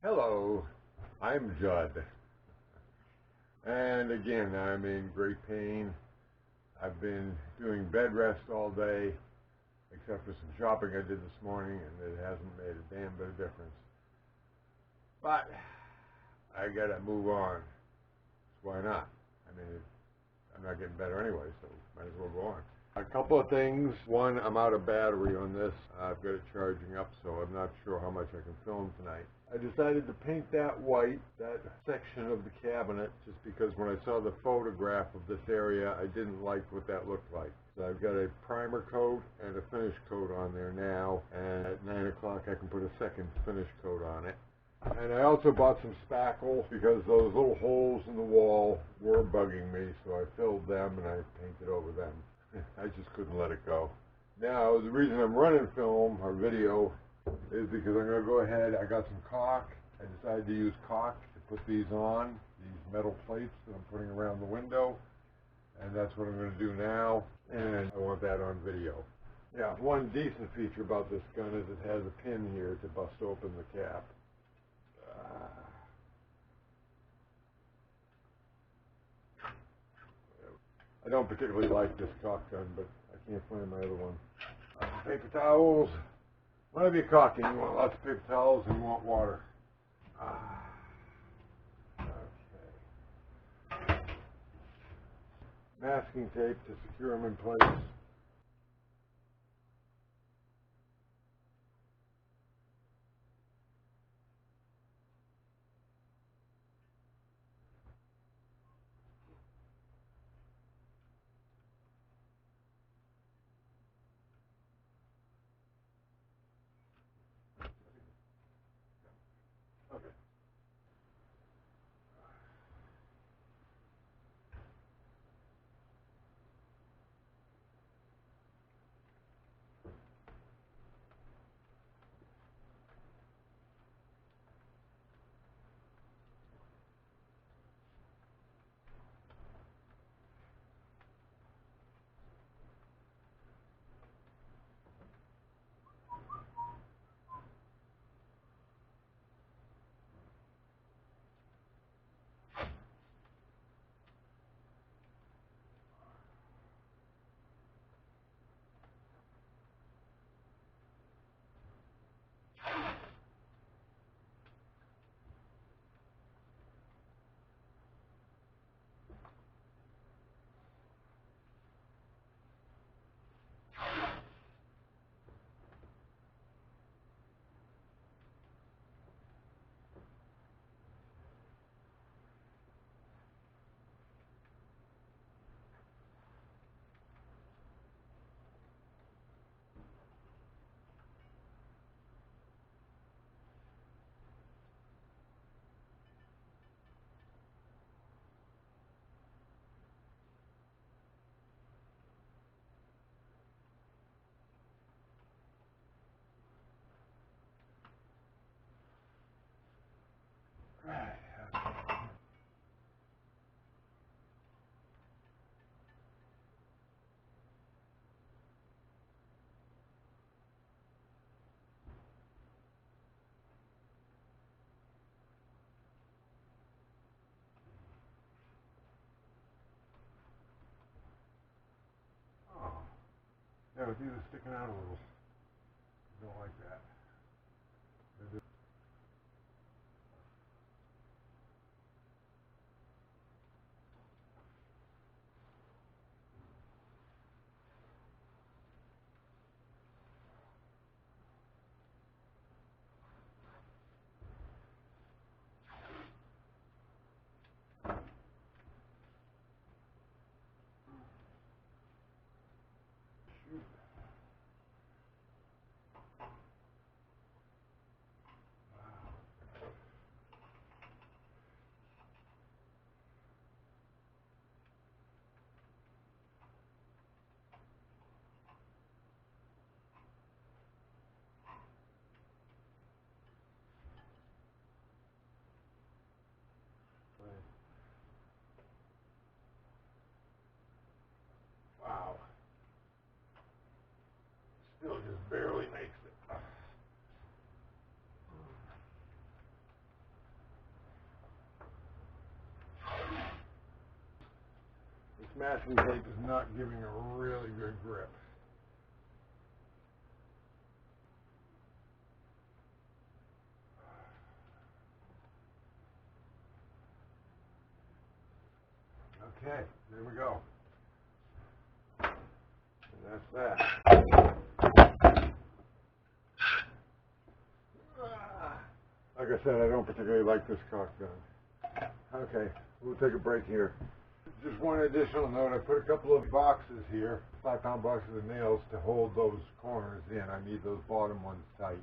Hello, I'm Judd, and again, I'm in great pain. I've been doing bed rest all day, except for some shopping I did this morning, and it hasn't made a damn bit of difference. But I gotta move on. So why not? I mean, I'm not getting better anyway, so might as well go on. A couple of things. One, I'm out of battery on this. I've got it charging up, so I'm not sure how much I can film tonight. I decided to paint that white, that section of the cabinet, just because when I saw the photograph of this area, I didn't like what that looked like. So I've got a primer coat and a finish coat on there now, and at 9 o'clock I can put a second finish coat on it. And I also bought some spackle because those little holes in the wall were bugging me, so I filled them and I painted over them. I just couldn't let it go. Now, the reason I'm running film or video is because I'm going to go ahead. I got some caulk. I decided to use caulk to put these on, these metal plates that I'm putting around the window, and that's what I'm going to do now, and I want that on video. Yeah, one decent feature about this gun is it has a pin here to bust open the cap. I don't particularly like this caulk gun, but I can't find my other one. Paper towels. Whenever you're caulking, you want lots of paper towels and you want water. Okay. Masking tape to secure them in place. Okay. Right. Oh. Yeah, it's either sticking out a little. I don't like that. Shoot. Wow. Still just barely makes it. masking tape is not giving a really good grip. Okay, there we go. And that's that. Like I said, I don't particularly like this caulk gun. Okay, we'll take a break here. Just one additional note, I put a couple of boxes here, 5-pound boxes of nails to hold those corners in. I need those bottom ones tight.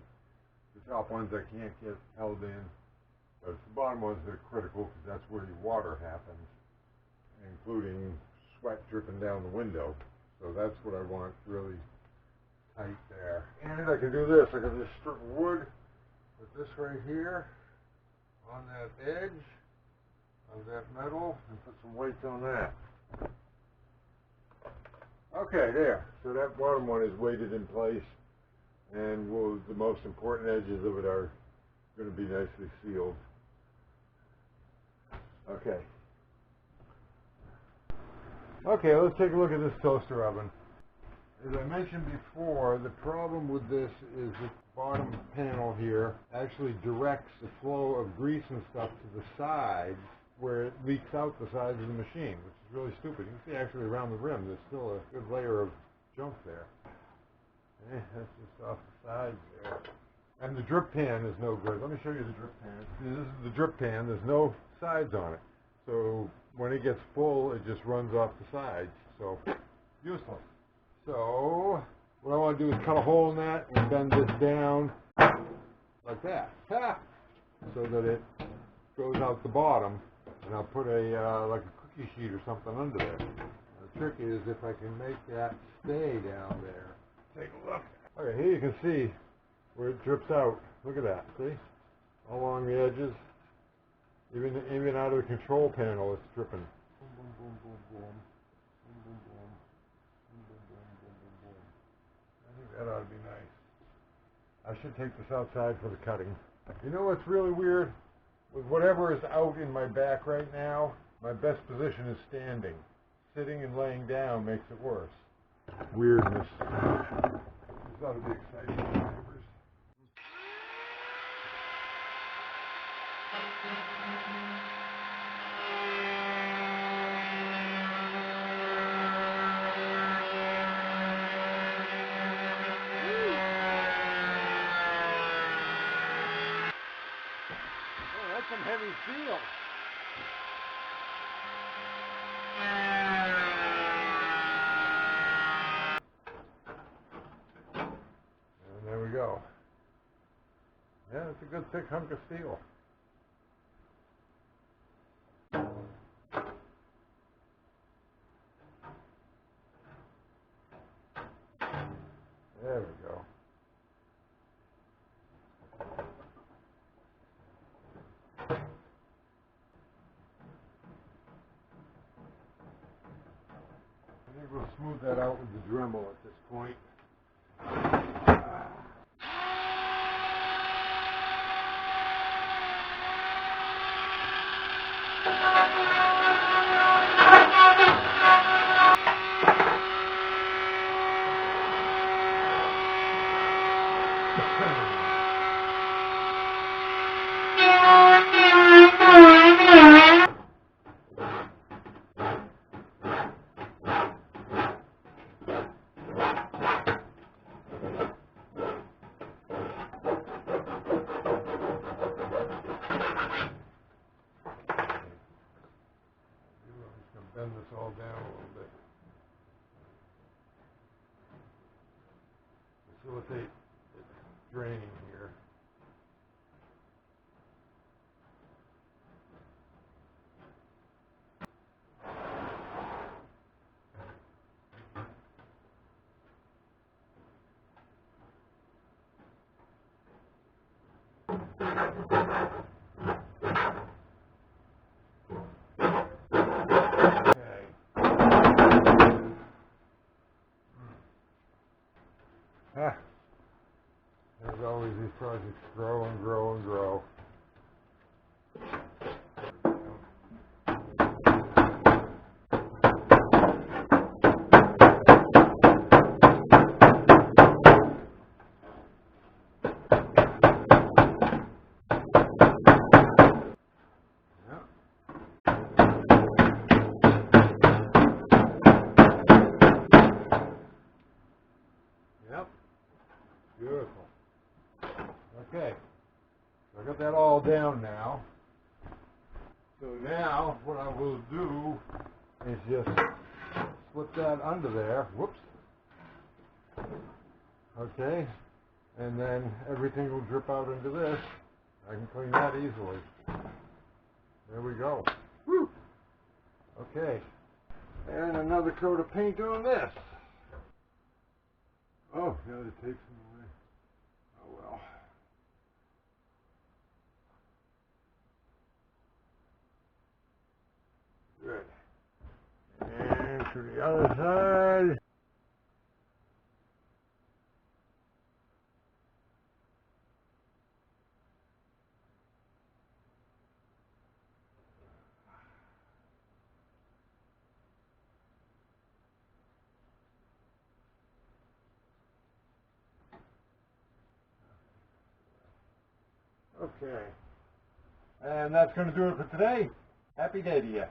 The top ones I can't get held in, but it's the bottom ones that are critical because that's where your water happens, including sweat dripping down the window. So that's what I want really tight there. And I can do this, I can just strip wood, put this right here on that edge of that metal and put some weights on that. Okay, there. So that bottom one is weighted in place, and the most important edges of it are going to be nicely sealed. Okay. Okay, let's take a look at this toaster oven. As I mentioned before, the problem with this is the bottom panel here actually directs the flow of grease and stuff to the sides, where it leaks out the sides of the machine, which is really stupid. You can see actually around the rim, there's still a good layer of junk there. That's just off the sides there. And the drip pan is no good. Let me show you the drip pan. This is the drip pan. There's no sides on it. So when it gets full, it just runs off the sides. So useless. So what I want to do is cut a hole in that and bend this down like that. So that it goes out the bottom. And I'll put like a cookie sheet or something under there. The trick is if I can make that stay down there. Take a look. Okay, here you can see where it drips out. Look at that, see? All along the edges. Even out of the control panel it's dripping. Boom, boom, boom, boom, boom. Boom, boom, boom. Boom, boom, boom, boom, boom, boom. I think that ought to be nice. I should take this outside for the cutting. You know what's really weird? With whatever is out in my back right now, my best position is standing. Sitting and laying down makes it worse. Weirdness. This ought to be exciting drivers. Oh, that's some heavy steel. And there we go. Yeah, it's a good thick hunk of steel. There we go. I think we'll smooth that out with the Dremel at this point. Bend this all down a little bit. Facilitate it draining here. As always, these projects grow and grow and grow. Okay, so I got that all down now. So now what I will do is just slip that under there. Whoops. Okay, and then everything will drip out into this. I can clean that easily. There we go. Woo! Okay, and another coat of paint on this. Oh, now it takes some away. Oh well. Good. And to the other side. Okay. And that's going to do it for today. Happy day to you.